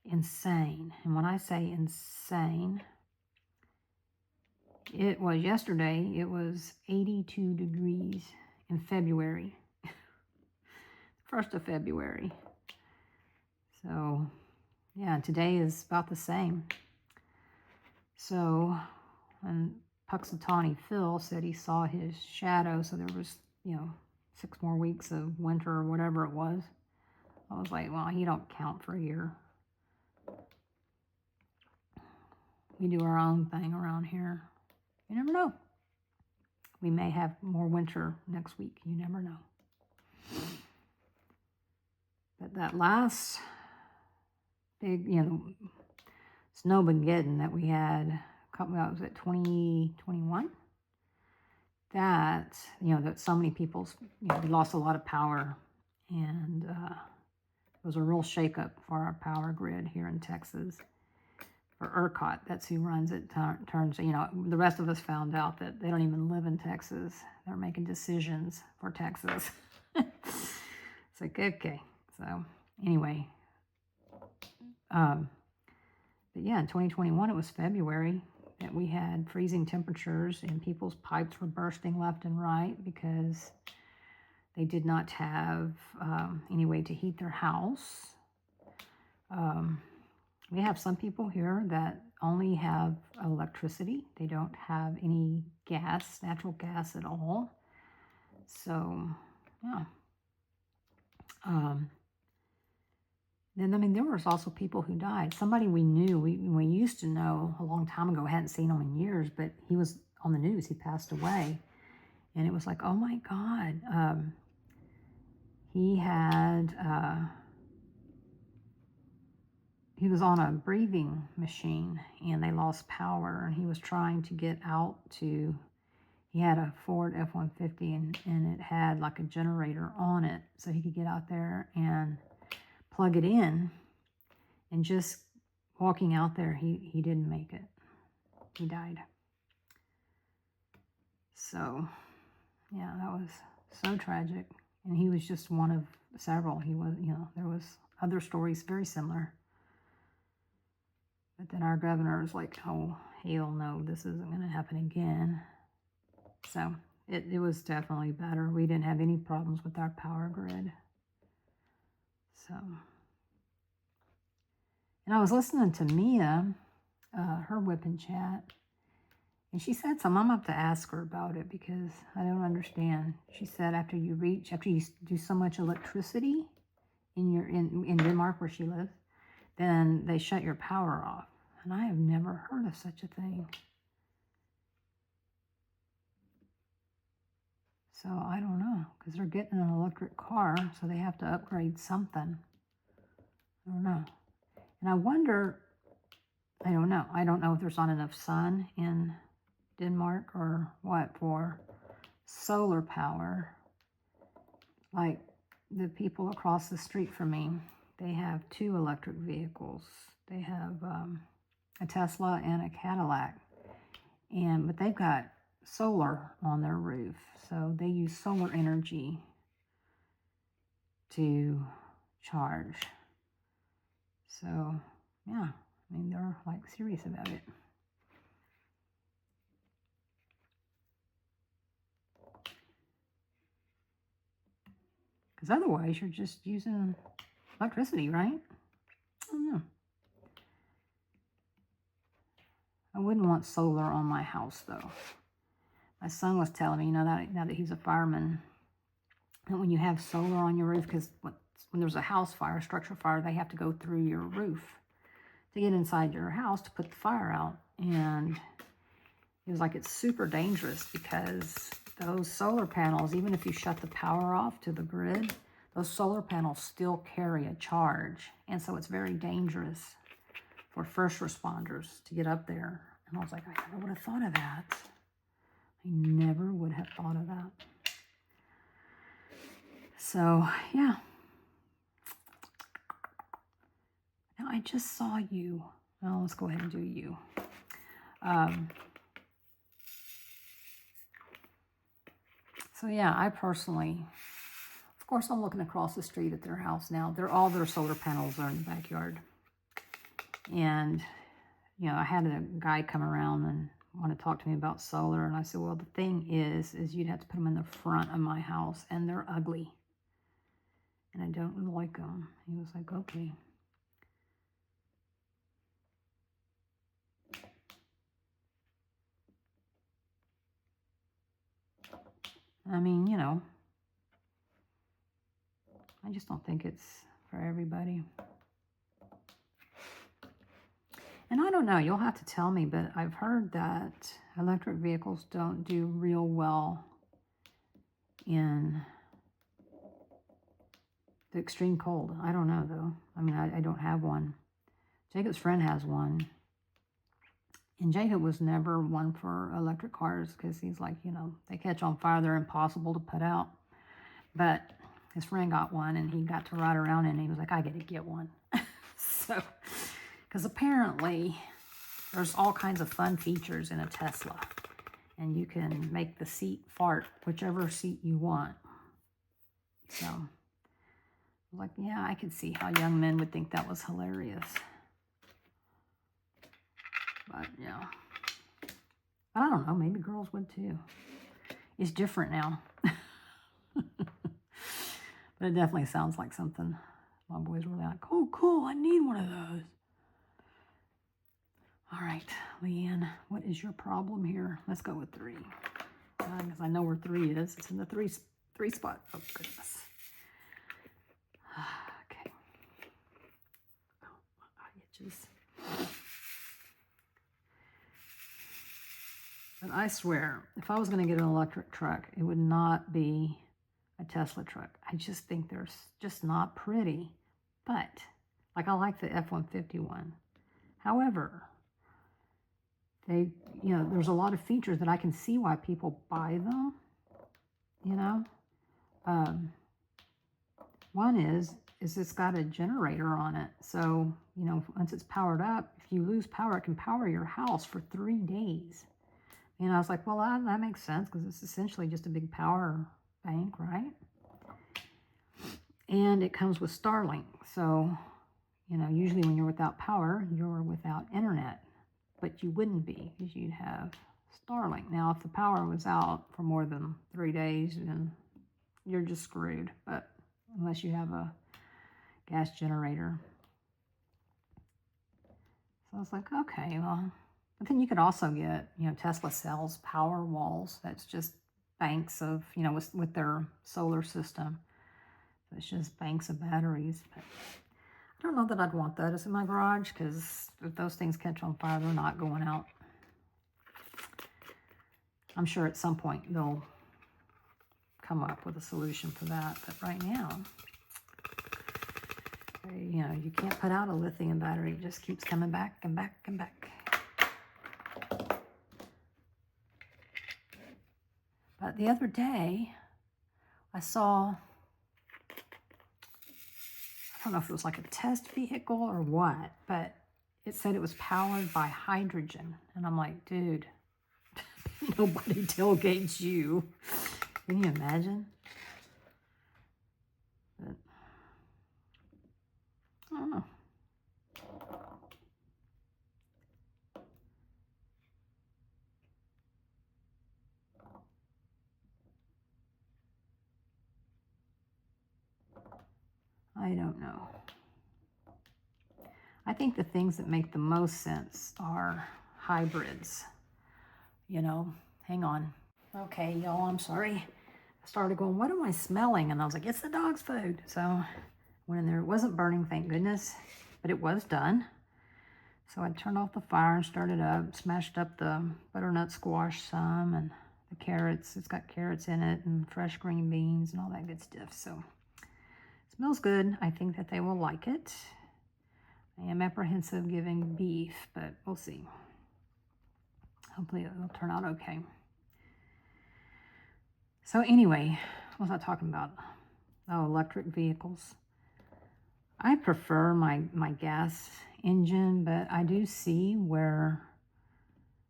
insane. And when I say insane, it was yesterday, it was 82 degrees in February. 1st of February. So, yeah, today is about the same. So, and Puxatawny Phil said he saw his shadow, so there was, 6 more weeks of winter or whatever it was. I was like, well, he don't count for a year. We do our own thing around here. You never know. We may have more winter next week. You never know. But that last big, Snowmageddon that we had, was it 2021? That, that so many people, we lost a lot of power. And it was a real shakeup for our power grid here in Texas. For ERCOT, that's who runs it. Turns, the rest of us found out that they don't even live in Texas. They're making decisions for Texas. It's like, okay. So anyway, but yeah, in 2021, it was February that we had freezing temperatures and people's pipes were bursting left and right because They did not have any way to heat their house. We have some people here that only have electricity. They don't have any gas, natural gas at all. So, yeah. Then, I mean, there was also people who died. Somebody we knew, we used to know a long time ago, hadn't seen him in years, but he was on the news. He passed away. And it was like, oh my God. He had, he was on a breathing machine and they lost power. And he was trying to get out to, he had a Ford F-150 and it had like a generator on it. So he could get out there and plug it in. And just walking out there, he didn't make it. He died. So, yeah, that was so tragic. And he was just one of several. He was, there was other stories very similar. But then our governor was like, oh, hell no, this isn't going to happen again. So it was definitely better. We didn't have any problems with our power grid. So, and I was listening to Mia, her whip and chat, and she said something. I'm going to have to ask her about it because I don't understand. She said after you do so much electricity in Denmark where she lives, then they shut your power off. And I have never heard of such a thing. So I don't know, because they're getting an electric car, so they have to upgrade something. I don't know. And I wonder, I don't know. I don't know if there's not enough sun in Denmark or what for solar power. Like the people across the street from me, they have 2 electric vehicles. They have a Tesla and a Cadillac, but they've got solar on their roof, so they use solar energy to charge. So yeah, I mean, they're like serious about it. Because otherwise you're just using electricity, right? I don't know. I wouldn't want solar on my house, though. My son was telling me, now that he's a fireman, that when you have solar on your roof, because when there's a house fire, structure fire, they have to go through your roof to get inside your house to put the fire out. And he was like, it's super dangerous because those solar panels, even if you shut the power off to the grid, those solar panels still carry a charge. And so it's very dangerous for first responders to get up there. And I was like, I never would have thought of that. I never would have thought of that. So, yeah. Now, I just saw you. Well, let's go ahead and do you. So, yeah, I personally, of course, I'm looking across the street at their house now. All their solar panels are in the backyard. And, I had a guy come around and want to talk to me about solar. And I said, well, the thing is you'd have to put them in the front of my house. And they're ugly. And I don't like them. He was like, okay. I mean, I just don't think it's for everybody. And I don't know, you'll have to tell me, but I've heard that electric vehicles don't do real well in the extreme cold. I don't know, though. I mean, I don't have one. Jacob's friend has one. And Jacob was never one for electric cars because he's like, they catch on fire. They're impossible to put out. But his friend got one and he got to ride around and he was like, I got to get one. So, because apparently there's all kinds of fun features in a Tesla. And you can make the seat fart, whichever seat you want. So, I was like, yeah, I could see how young men would think that was hilarious. But, yeah. I don't know, maybe girls would too. It's different now. But it definitely sounds like something my boys were like, oh, cool, I need one of those. All right, Leanne, what is your problem here? Let's go with 3. Because I know where 3 is. It's in the three spot. Oh, goodness. Okay. Oh, my eye itches. But I swear, if I was going to get an electric truck, it would not be a Tesla truck. I just think they're just not pretty. But, like, I like the F-150 one. However, they, there's a lot of features that I can see why people buy them, One is it's got a generator on it. So, once it's powered up, if you lose power, it can power your house for 3 days. And I was like, well, that makes sense because it's essentially just a big power bank, right? And it comes with Starlink. So, usually when you're without power, you're without internet. But you wouldn't be because you'd have Starlink. Now, if the power was out for more than 3 days, then you're just screwed. But unless you have a gas generator. So I was like, okay, well. But then you could also get, Tesla sells power walls. That's just banks of, with their solar system. So it's just banks of batteries. But I don't know that I'd want those in my garage because if those things catch on fire, they're not going out. I'm sure at some point they'll come up with a solution for that. But right now, you can't put out a lithium battery. It just keeps coming back and back and back. But the other day, I saw, I don't know if it was like a test vehicle or what, but it said it was powered by hydrogen. And I'm like, dude, nobody tailgates you. Can you imagine? But, I don't know. I don't know. I think the things that make the most sense are hybrids. Hang on. Okay, y'all, I'm sorry. I started going, what am I smelling? And I was like, it's the dog's food. So I went in there. It wasn't burning, thank goodness, but it was done. So I turned off the fire and started up, smashed up the butternut squash some and the carrots. It's got carrots in it and fresh green beans and all that good stuff. So it smells good. I think that they will like it. I am apprehensive giving beef, but we'll see. Hopefully it'll turn out okay. So anyway, what was I talking about? Oh, electric vehicles. I prefer my gas engine, but I do see where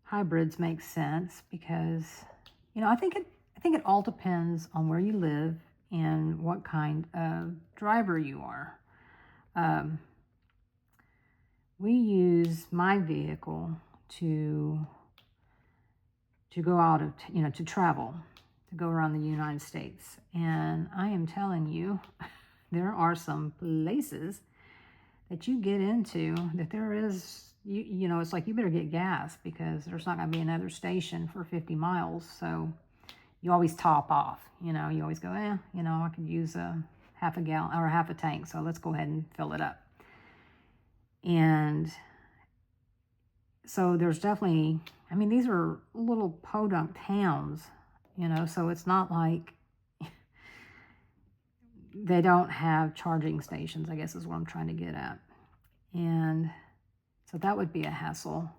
hybrids make sense because, I think it all depends on where you live and what kind of driver you are. We use my vehicle to go out of, to travel, to go around the United States. And I am telling you, there are some places that you get into that there is, it's like you better get gas because there's not going to be another station for 50 miles. So you always top off, you always go, I could use a half a gallon or half a tank. So let's go ahead and fill it up. And so there's definitely, these are little podunk towns, so it's not like they don't have charging stations, I guess is what I'm trying to get at. And so that would be a hassle.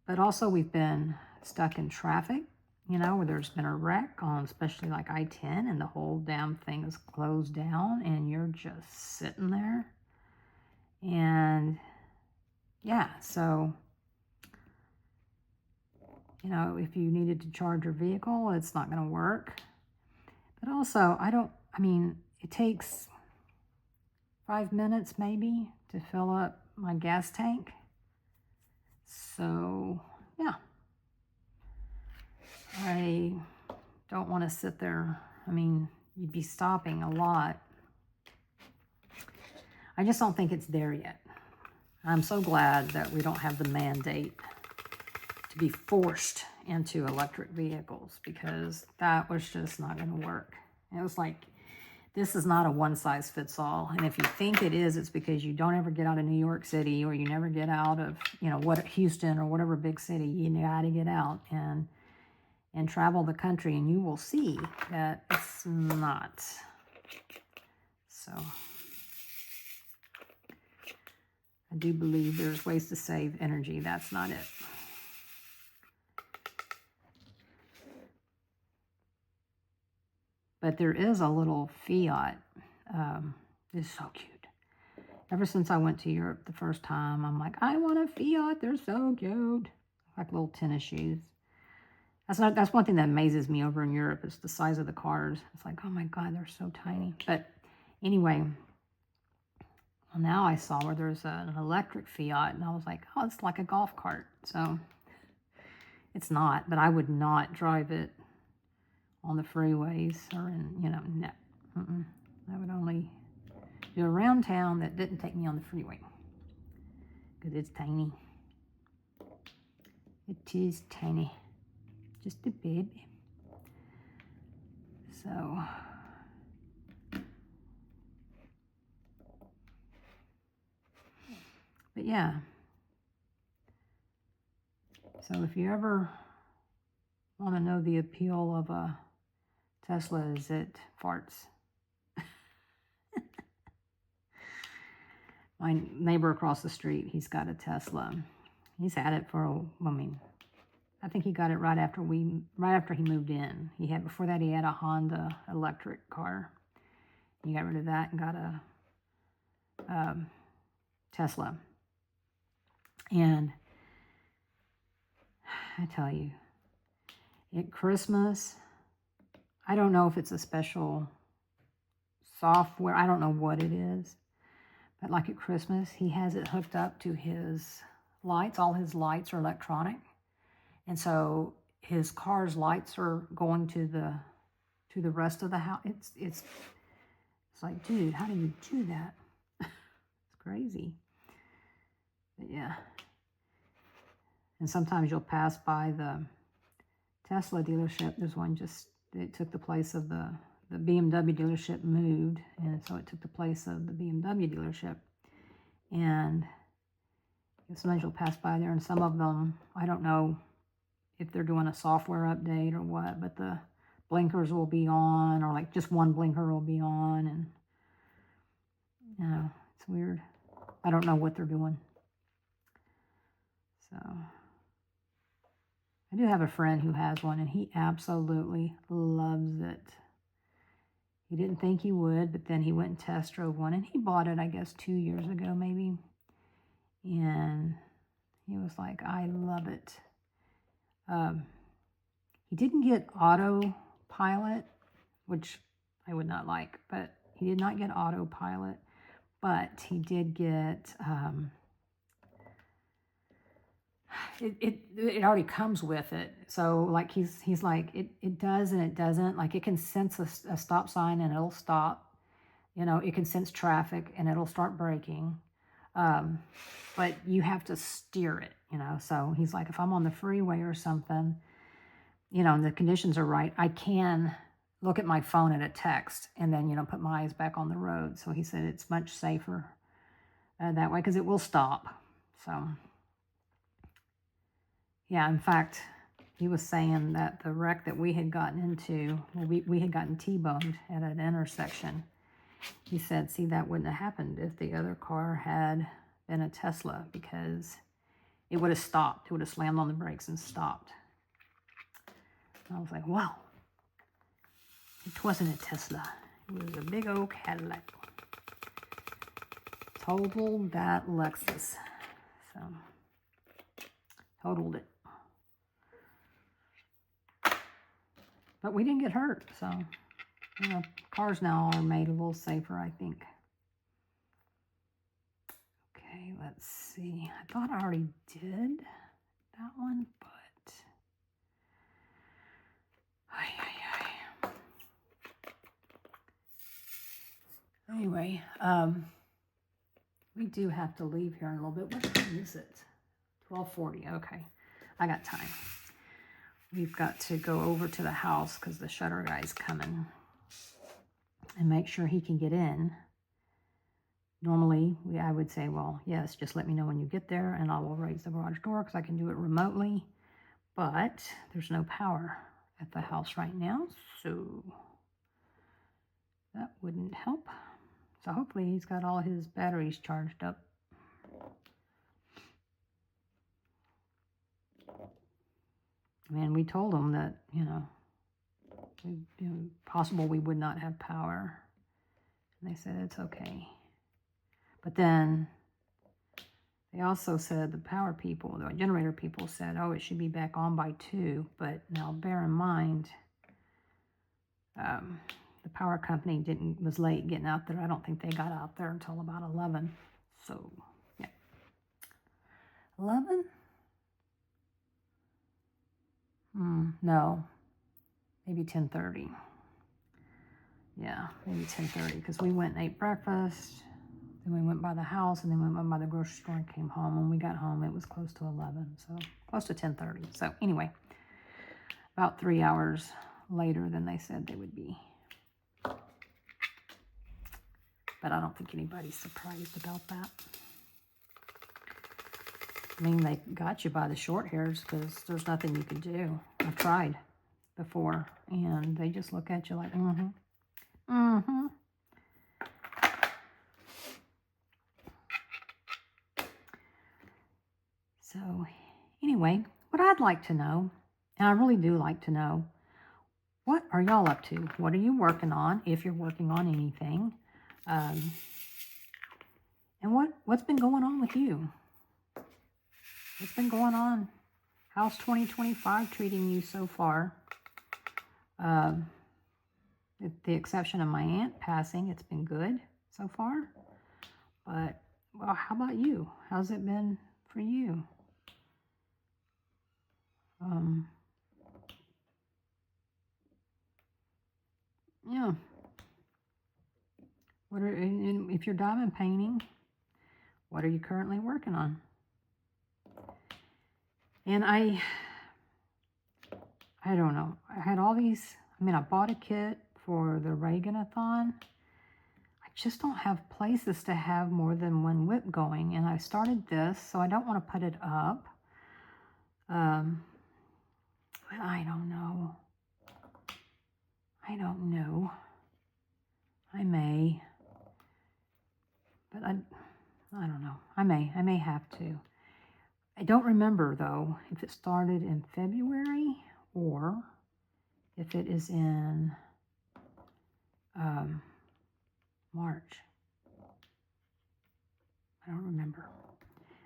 But also we've been stuck in traffic, where there's been a wreck on especially like I-10 and the whole damn thing is closed down and you're just sitting there. And yeah, so, if you needed to charge your vehicle, it's not going to work. But also, it takes 5 minutes maybe to fill up my gas tank. So, yeah. I don't want to sit there. you'd be stopping a lot. I just don't think it's there yet. I'm so glad that we don't have the mandate to be forced into electric vehicles, because that was just not going to work. It was like, this is not a one-size-fits-all. And if you think it is, it's because you don't ever get out of New York City, or you never get out of, Houston or whatever big city. You got to get out and travel the country, and you will see that it's not. So I do believe there's ways to save energy. That's not it. But there is a little Fiat. It's so cute. Ever since I went to Europe the first time, I'm like, I want a Fiat. They're so cute. Like little tennis shoes. That's one thing that amazes me over in Europe, is the size of the cars. It's like, oh my God, they're so tiny. But anyway, well, now I saw where there's an electric Fiat, and I was like, oh, it's like a golf cart. So it's not, but I would not drive it on the freeways or in, no. I would only do around town that didn't take me on the freeway, because it's tiny. It is tiny. Just a baby. So, but yeah. So if you ever want to know the appeal of a Tesla, is it farts. My neighbor across the street, he's got a Tesla. He's had it for, I think he got it right after he moved in. Before that, he had a Honda electric car. He got rid of that and got a Tesla. And I tell you, at Christmas, I don't know if it's a special software. I don't know what it is. But like at Christmas, he has it hooked up to his lights. All his lights are electronic. And so his car's lights are going to the rest of the house. It's like, dude, how do you do that? It's crazy. But yeah. And sometimes you'll pass by the Tesla dealership. There's one it took the place of the BMW dealership moved, and so it took the place of the BMW dealership. And sometimes you'll pass by there, and some of them, I don't know if they're doing a software update or what, but the blinkers will be on, or like just one blinker will be on, and it's weird. I don't know what they're doing. So I do have a friend who has one, and he absolutely loves it. He didn't think he would, but then he went and test drove one, and he bought it, I guess, 2 years ago maybe. And he was like, I love it. He didn't get autopilot, which I would not like, but he did not get autopilot, but he did get, it already comes with it. So like he's like, it does and it doesn't. Like it can sense a stop sign and it'll stop. It can sense traffic and it'll start braking. But you have to steer it, So he's like, if I'm on the freeway or something, and the conditions are right, I can look at my phone at a text and then, put my eyes back on the road. So he said it's much safer that way, because it will stop. So yeah, in fact, he was saying that the wreck that we had gotten into, we had gotten T-boned at an intersection. He said, see, that wouldn't have happened if the other car had been a Tesla, because it would have stopped. It would have slammed on the brakes and stopped. And I was like, wow. It wasn't a Tesla. It was a big old Cadillac. Totaled that Lexus. So, totaled it. But we didn't get hurt, so, cars now are made a little safer, I think. Okay, let's see. I thought I already did that one, but... Anyway, we do have to leave here in a little bit. What time is it? 12:40. Okay, I got time. We've got to go over to the house because the shutter guy's coming and make sure he can get in. Normally, I would say, well, yes, just let me know when you get there and I will raise the garage door because I can do it remotely. But there's no power at the house right now, so that wouldn't help. So hopefully he's got all his batteries charged up. And we told him that, possible we would not have power. And they said it's okay. But then they also said the power people, the generator people said, oh, it should be back on by 2. But now bear in mind, the power company was late getting out there. I don't think they got out there until about 11. So, yeah. 11? No. Maybe 10:30. Yeah, maybe 10:30 because we went and ate breakfast. Then we went by the house and then we went by the grocery store and came home. When we got home, it was close to 11. So, close to 10:30. So, anyway, about 3 hours later than they said they would be. But I don't think anybody's surprised about that. I mean, they got you by the short hairs because there's nothing you can do. I've tried before, and they just look at you like, So, anyway, what I'd like to know, and I really do like to know, what are y'all up to? What are you working on, if you're working on anything? And what's been going on with you? What's been going on? How's 2025 treating you so far? With the exception of my aunt passing, it's been good so far. But, well, how about you? How's it been for you? Yeah. If you're diamond painting, what are you currently working on? And I don't know. I had all these, I bought a kit for the Reagan-a-thon. I just don't have places to have more than one whip going. And I started this, so I don't want to put it up. I don't know. I may. But I don't know. I may have to. I don't remember, though, if it started in February or if it is in March. I don't remember.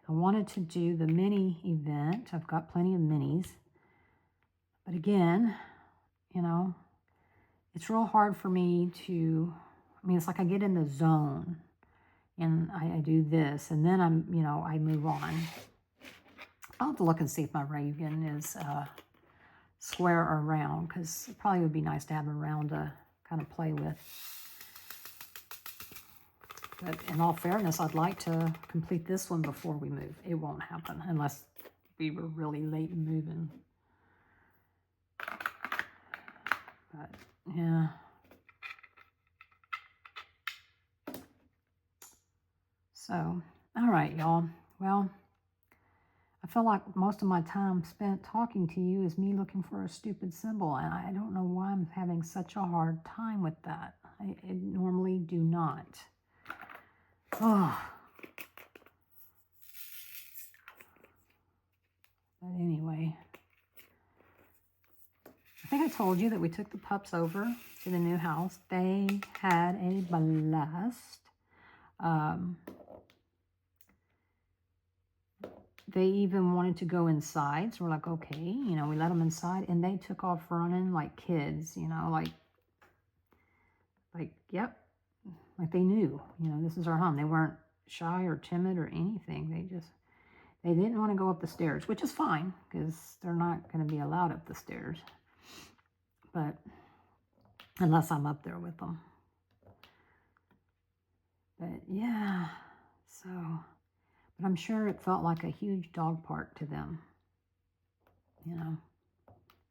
I wanted to do the mini event. I've got plenty of minis. But again, it's real hard for me to, it's like I get in the zone and I do this and then I move on. I'll have to look and see if my Reagan is square or round, because it probably would be nice to have a round to kind of play with. But in all fairness, I'd like to complete this one before we move. It won't happen unless we were really late in moving. But, yeah. So, all right, y'all. Well, I feel like most of my time spent talking to you is me looking for a stupid symbol, and I don't know why I'm having such a hard time with that. I normally do not. Oh. But anyway, I think I told you that we took the pups over to the new house. They had a blast. They even wanted to go inside, so we're like, okay, we let them inside, and they took off running like kids, like, yep, like they knew, this is our home. They weren't shy or timid or anything. They didn't want to go up the stairs, which is fine, because they're not going to be allowed up the stairs, but unless I'm up there with them. But yeah, so, but I'm sure it felt like a huge dog park to them, you know,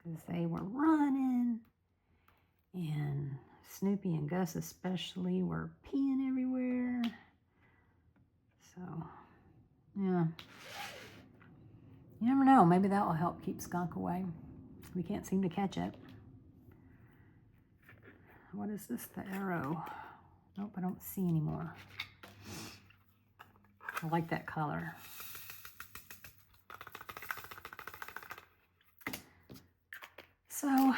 because they were running, and Snoopy and Gus especially were peeing everywhere. So, yeah. You never know. Maybe that will help keep skunk away. We can't seem to catch it. What is this? The arrow. Nope, I don't see anymore. I like that color. So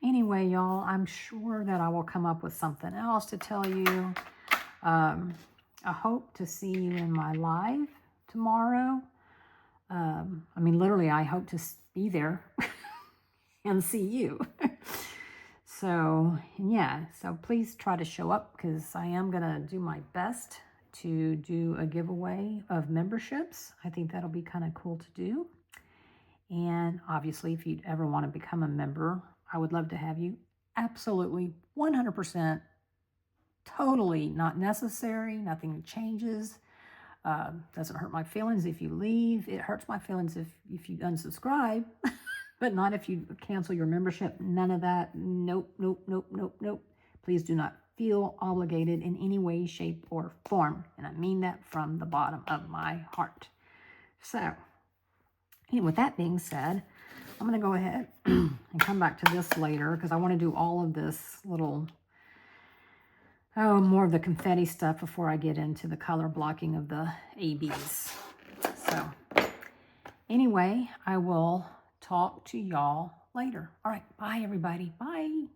anyway, y'all, I'm sure that I will come up with something else to tell you. I hope to see you in my live tomorrow. I mean, literally, I hope to be there and see you. So, yeah, so please try to show up, because I am going to do my best to do a giveaway of memberships. I think that'll be kind of cool to do. And obviously, if you'd ever want to become a member, I would love to have you. Absolutely, 100%, totally not necessary. Nothing changes. Doesn't hurt my feelings if you leave. It hurts my feelings if you unsubscribe, but not if you cancel your membership. None of that. Nope, nope, nope, nope, nope. Please do not feel obligated in any way, shape, or form. And I mean that from the bottom of my heart. So, and with that being said, I'm going to go ahead and come back to this later, because I want to do all of this little, more of the confetti stuff before I get into the color blocking of the ABs. So anyway, I will talk to y'all later. All right, bye everybody. Bye.